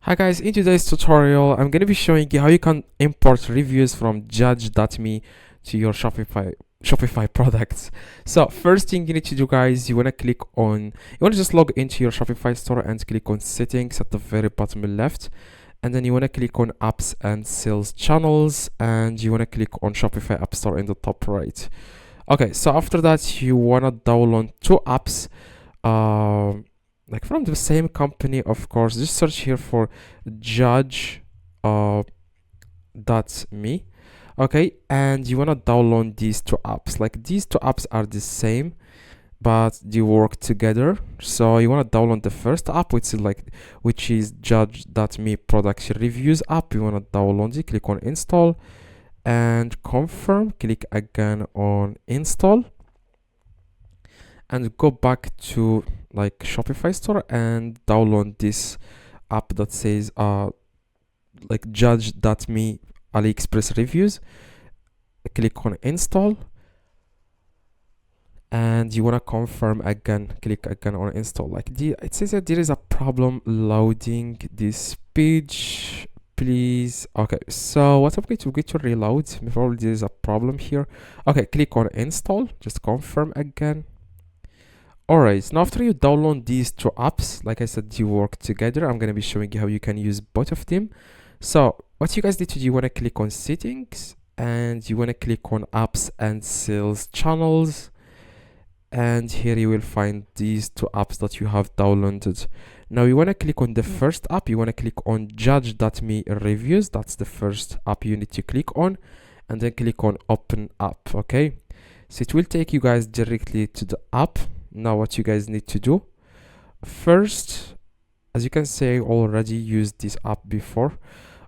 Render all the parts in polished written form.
Hi guys, in today's tutorial I'm going to be showing you how you can import reviews from judge.me to your Shopify products. So first thing you need to do, guys, you want to just log into your Shopify store and click on settings at the very bottom left, and then you want to click on apps and sales channels, and you want to click on Shopify App Store in the top right. Okay, so after that you want to download two apps, like from the same company, of course. Just search here for judge dot me. Okay, and you want to download these two apps. Like, these two apps are the same, but they work together. So you want to download the first app, which is judge.me product reviews app. You want to download it, click on install and confirm, click again on install, and go back to like Shopify store and download this app that says like judge.me AliExpress reviews. Click on install, and you want to confirm again, click again on install. It says that there is a problem loading this page, please. Okay, so what I'm going to reload. Probably there is a problem here. Okay, click on install, just confirm again. Alright, now after you download these two apps, like I said, they work together. I'm going to be showing you how you can use both of them. So what you guys need to do, you want to click on settings, and you want to click on apps and sales channels, and here you will find these two apps that you have downloaded. Now you want to click on the first app. You want to click on judge.me reviews. That's the first app you need to click on, and then click on open app. Okay, so it will take you guys directly to the app. Now what you guys need to do first, as you can see, I already used this app before.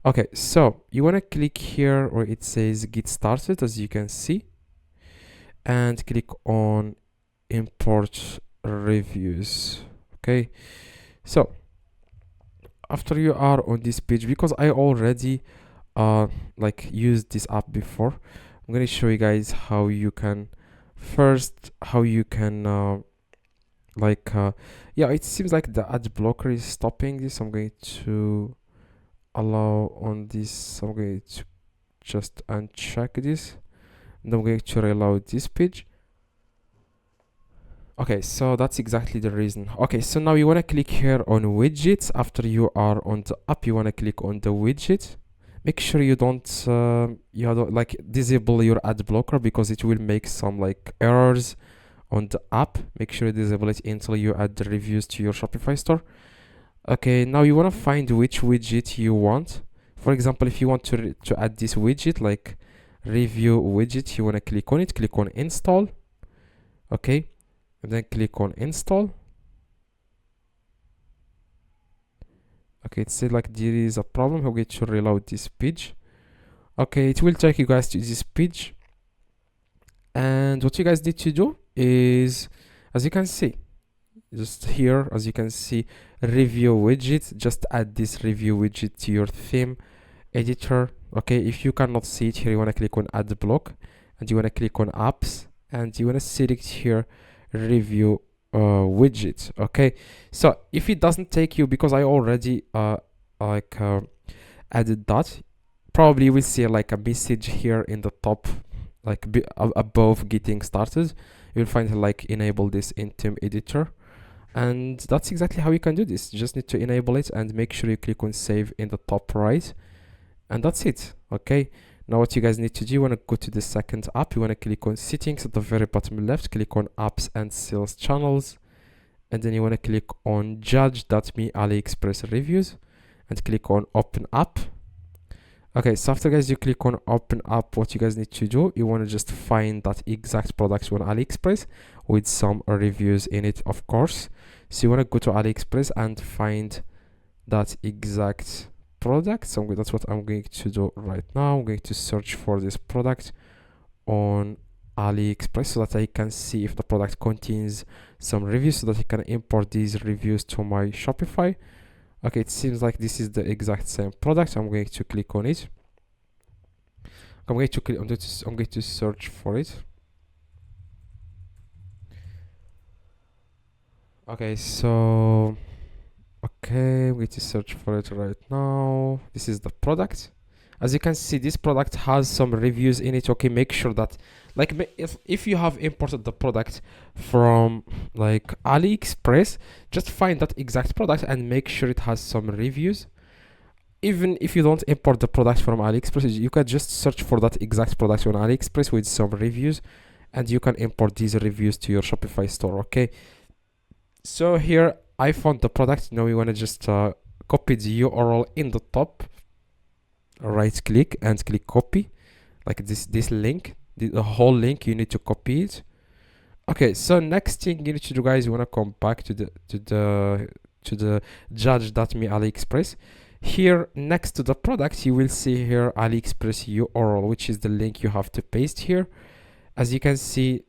Okay, so you want to click here where it says get started, as you can see, and click on import reviews. Okay, so after you are on this page, because I already used this app before, I'm going to show you guys how you can yeah, it seems like the ad blocker is stopping this. I'm going to allow on this. I'm going to just uncheck this, and I'm going to reload this page. Okay, so that's exactly the reason. Okay, so now you want to click here on widgets. After you are on the app, you want to click on the widget. Make sure you don't disable your ad blocker, because it will make some errors on the app. Make sure you disable it until you add the reviews to your Shopify store. Okay, now you want to find which widget you want. For example, if you want to add this widget, like review widget, you want to click on it, click on install. Okay, and then click on install. Okay, it said like there is a problem. I'm going to reload this page. Okay, it will take you guys to this page, and what you guys need to do is, as you can see, just here, as you can see, review widget, just add this review widget to your theme editor. Okay, if you cannot see it here, you want to click on add block, and you want to click on apps, and you want to select here review widget. Okay, so if it doesn't take you, because I already added that, probably you will see like a message here in the top, above getting started. You'll find like enable this in theme editor, and that's exactly how you can do this. You just need to enable it and make sure you click on save in the top right, and that's it. Okay, now what you guys need to do, you want to go to the second app. You want to click on settings at the very bottom left, click on apps and sales channels, and then you want to click on judge.me AliExpress reviews, and click on open app. Okay, so after guys you click on open up, what you guys need to do, you want to just find that exact product on AliExpress with some reviews in it, of course. So you want to go to AliExpress and find that exact product. So that's what I'm going to do right now. I'm going to search for this product on AliExpress so that I can see if the product contains some reviews, so that I can import these reviews to my Shopify. Okay, it seems like this is the exact same product. I'm going to click on it. I'm going to search for it. Okay, so Okay, I'm going to search for it right now. This is the product. As you can see, this product has some reviews in it. Okay, make sure that, like, if you have imported the product from like AliExpress, just find that exact product and make sure it has some reviews. Even if you don't import the product from AliExpress, you can just search for that exact product on AliExpress with some reviews, and you can import these reviews to your Shopify store. Okay, so here I found the product. Now we want to just copy the URL in the top, right click and click copy, like this link, the whole link, you need to copy it. Okay, so next thing you need to do, guys, you want to come back to the judge.me AliExpress. Here next to the product, you will see here AliExpress URL, which is the link you have to paste here. As you can see,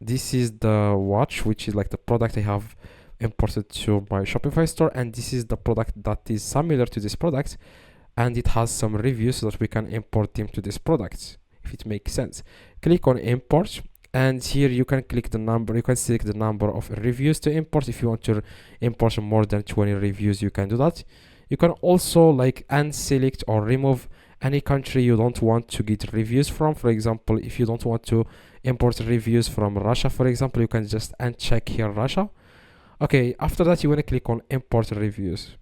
this is the watch, which is like the product I have imported to my Shopify store, and this is the product that is similar to this product, and it has some reviews so that we can import them to this product, if it makes sense. Click on import, and here you can click the number, you can select the number of reviews to import. If you want to import more than 20 reviews, you can do that. You can also like unselect or remove any country you don't want to get reviews from. For example, if you don't want to import reviews from Russia, for example, you can just uncheck here Russia. Okay, after that you want to click on import reviews.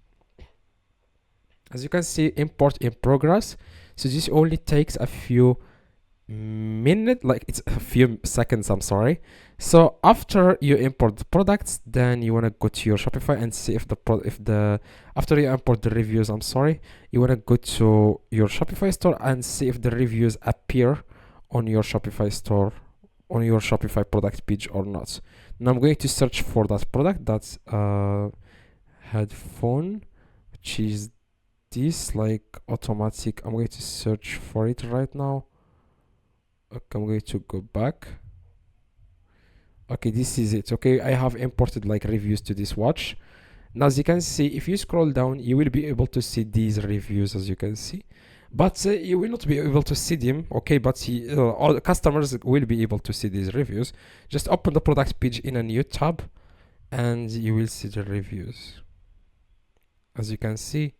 As you can see, import in progress. So this only takes a few minutes, like it's a few seconds, I'm sorry. So after you import the products, then you want to go to your Shopify and see if after you import the reviews, I'm sorry, you want to go to your Shopify store and see if the reviews appear on your Shopify store, on your Shopify product page or not. Now I'm going to search for that product, that's headphone, which is this, like automatic. I'm going to search for it right now. Okay, I'm going to go back. Okay, this is it. Okay, I have imported like reviews to this watch. Now as you can see, if you scroll down, you will be able to see these reviews, as you can see, but you will not be able to see them. Okay, but all customers will be able to see these reviews. Just open the product page in a new tab and you will see the reviews. As you can see,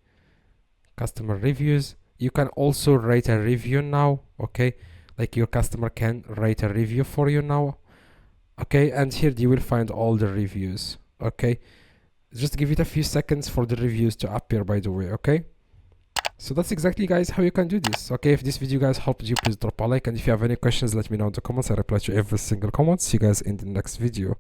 customer reviews. You can also write a review now. Okay, like your customer can write a review for you now. Okay, and here you will find all the reviews. Okay, just give it a few seconds for the reviews to appear, by the way. Okay, so that's exactly, guys, how you can do this. Okay, if this video, guys, helped you, please drop a like, and if you have any questions, let me know in the comments. I reply to every single comment. See you guys in the next video.